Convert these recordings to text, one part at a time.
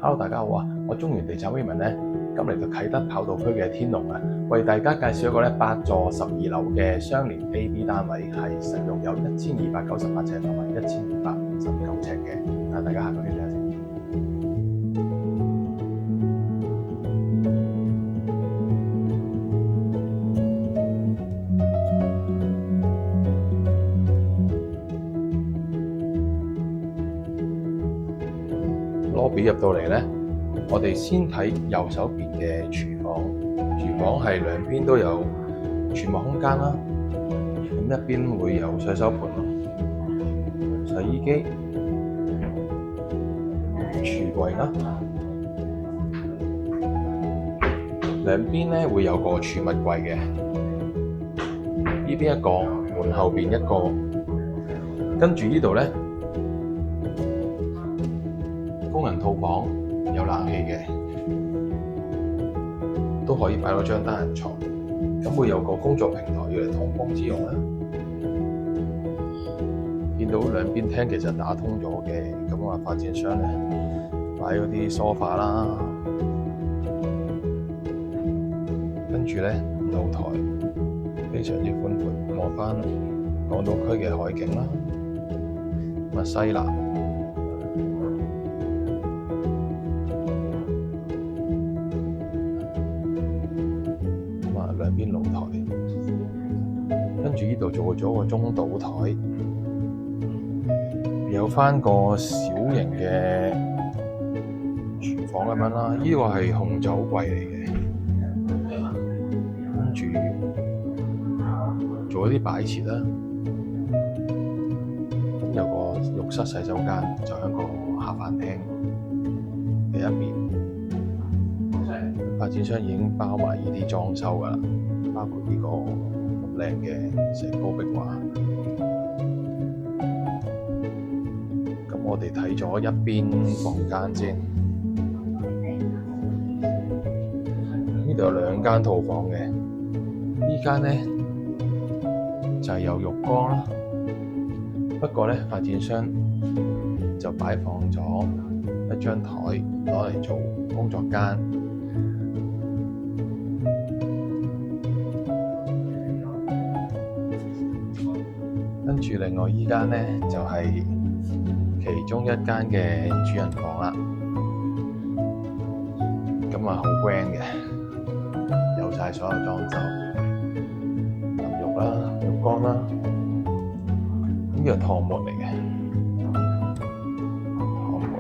Hello，大家好啊！我中原地產 Raymond 咧，今嚟到啟德跑道區嘅天龍啊，為大家介紹一個8座12樓嘅雙連 A、B 單位，係實用有1298尺同埋1259尺嘅，帶大家行過去睇下先。lobby 入到嚟咧，我哋先睇右手邊嘅廚房。廚房係兩邊都有儲物空間啦。咁一邊會有洗手盆、洗衣機、櫥櫃啦。兩邊咧會有個儲物櫃嘅，呢邊一個，門後邊一個。跟住呢度咧，工人套房有冷氣嘅，都可以擺到張單人床。咁會有個工作平台要嚟通風之用啦。見到兩邊廳其實打通咗嘅，咁啊發展商咧擺嗰啲梳化啦，跟住咧露台非常之寬闊，望返港島區嘅海景啦。咁啊西南。兩邊露台，跟住呢度做咗個中島台，有返個小型嘅廚房咁樣啦。呢個係紅酒櫃嚟嘅，跟住做一啲擺設啦。咁有個浴室洗手間，就喺個客飯廳嘅一邊。發展商已經包埋呢啲裝修㗎啦，包括呢個咁靚嘅石膏壁畫。咁我哋睇咗一邊房間先，呢度有兩間套房嘅，呢間咧就係有浴缸啦。不過咧，發展商就擺放咗一張台攞嚟做工作間。跟住另外依間咧就係其中一間嘅主人房啦，咁啊好 grand 嘅，有晒所有裝修，淋浴啦、浴缸啦，呢個趟門嚟嘅，趟門，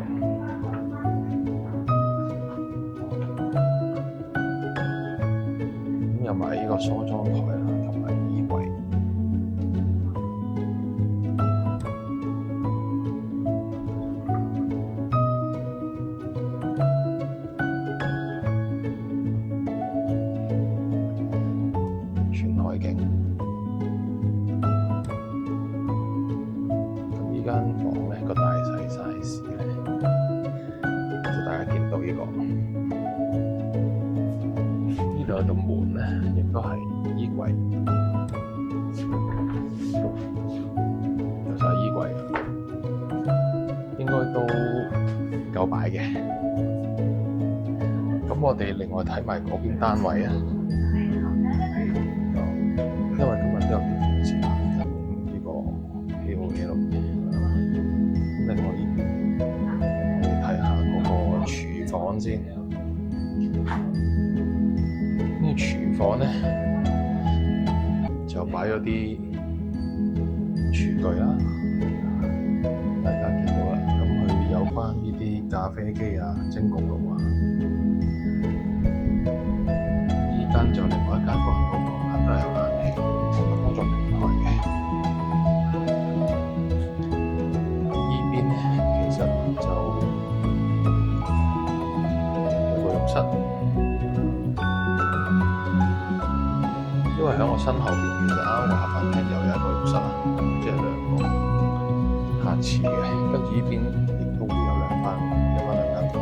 咁有埋呢個梳妝台啦，同埋衣櫃。海景，咁呢間房咧個大細 size 咧，就大家見到呢個，呢度有道門咧，亦都係衣櫃，有晒衣櫃，應該都夠擺嘅。咁我哋另外睇埋嗰邊單位啊。因為今日都有啲同事行緊呢個 KOL 嘅，另外呢邊我哋睇下嗰個廚房先。呢個廚房咧就擺咗啲廚具啦，大家見到啦。咁佢有關呢啲咖啡機啊、蒸焗爐啊。呢間就另外一間工人套房都係有冷氣。工作平台嘅，呢邊咧其實就有個浴室，因為喺我身後邊其實啱個客飯廳又有一個浴室啦，即係兩個客廁嘅，跟住呢邊亦都會有兩間房。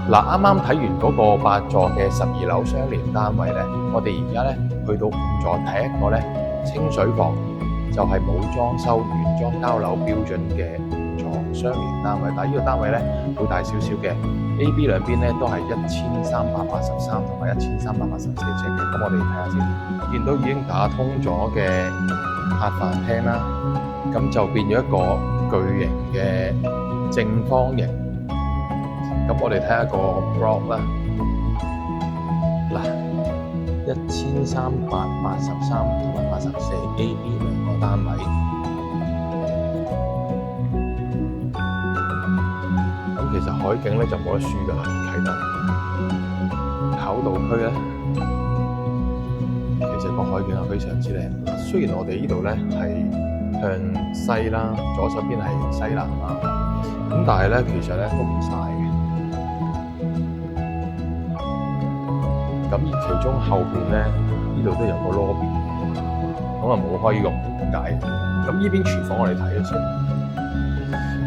嗱，啱啱睇完嗰個8座嘅12樓相連單位咧，我哋而家咧去到5座睇一個咧清水房，就係冇裝修原裝交樓標準嘅5座相連單位。但係呢個單位咧會大少少嘅 ，A、B 兩邊咧都係1383同埋1384尺嘅。咁我哋睇下先，見到已經打通咗嘅客飯廳啦，咁就變咗一個巨型嘅正方形。咁我哋睇下個 block 啦，嗱，1383同埋84 A、B 兩個單位。咁其實海景咧就冇得輸㗎啦，啟德跑道區咧，其實個海景係非常之靚。雖然我哋呢度咧係向西啦，左手邊係西南啦，咁但係咧其實咧都唔曬嘅。咁而其中後邊咧，呢度都有個 lobby， 咁啊冇開呢個門解。咁呢邊廚房我哋睇一先。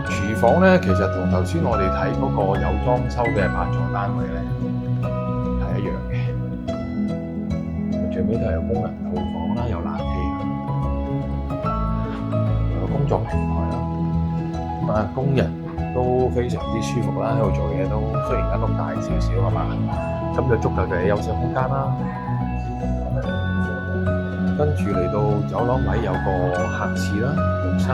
廚房咧其實同頭先我哋睇嗰個有裝修嘅8座單位咧係一樣嘅。最尾都係有工人套房啦，有冷氣啦，有工作平台啦。咁啊工人都非常之舒服啦，喺度做嘢都雖然間屋大少少係嘛。咁就足夠嘅休息空間啦。跟住嚟到走廊位有個客廁啦，浴室。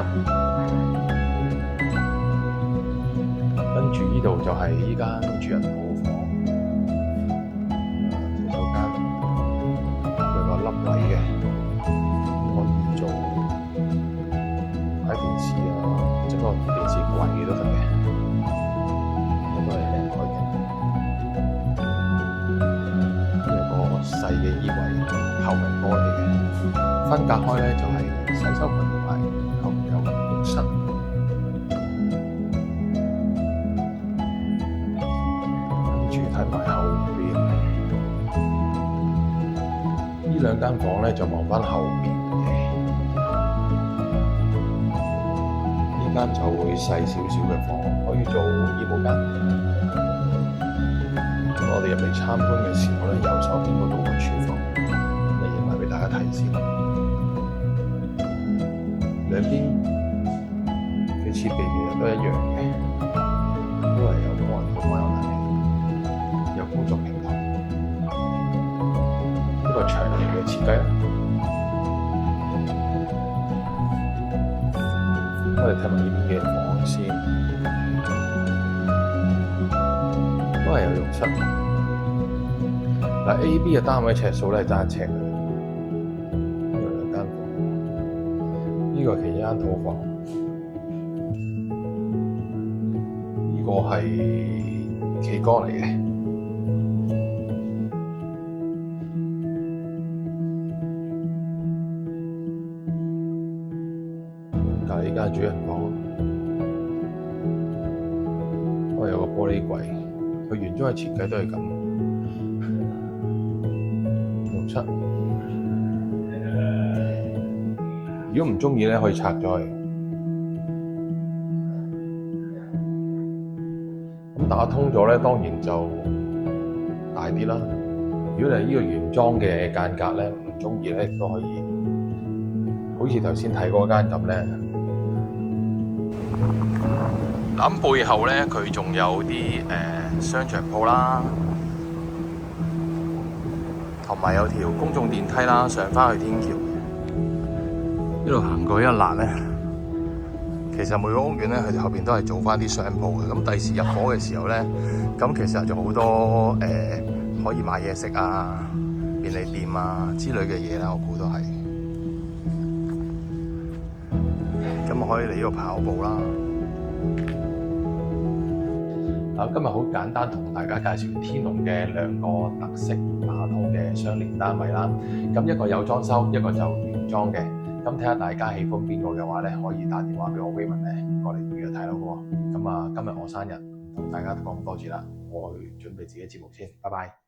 跟住呢度就係依間主人套房，洗手間有個凹位嘅，可以做擺電視啊，整個電視櫃都得嘅。細嘅衣櫃，透明玻璃嘅，分隔開咧就係洗手盆同埋後面有浴室。跟住睇埋後邊，呢兩間房咧就望返後邊嘅，呢間就會細少少嘅房，可以做衣帽間。我哋入嚟參觀嘅時候咧，右手邊嗰度個廚房，嚟影埋俾大家睇先。兩邊嘅設備其實都一樣嘅，都係有個人套房、有冷氣、有工作平台，呢個長形嘅設計啦。我哋睇埋呢邊嘅房先，都係有浴室。嗱 A、B 嘅單位尺數咧係爭1尺嘅，呢度兩間房，呢個係其中一間套房，呢個係企缸嚟嘅。隔離呢間主人房，我有個玻璃櫃，佢原裝嘅設計都係咁。如果唔中意咧，可以拆咗佢。咁打通咗咧，當然就大啲啦。如果你係呢個原裝嘅間隔咧，唔中意咧，都可以，好似頭先睇嗰間咁咧。咁背後咧，佢仲有啲商場鋪啦。同埋有條公眾電梯啦，上返去天橋。呢度行過一欄咧，其實每個屋苑咧，佢哋後邊都係做返啲商鋪嘅。咁第時入伙嘅時候咧，咁其實就好多可以買嘢食啊、便利店啊之類嘅嘢啦，我估都係。咁可以嚟呢度跑步啦。今日好簡單同大家介紹天龍嘅兩個特色打通嘅相連單位啦。咁一個有裝修，一個就原裝嘅。咁睇下大家喜歡邊個嘅話咧，可以打電話俾我 Raymond 咧，過嚟預約睇咯喎。咁今日我生日，同大家講咁多次啦，我去準備自己節目先，拜拜。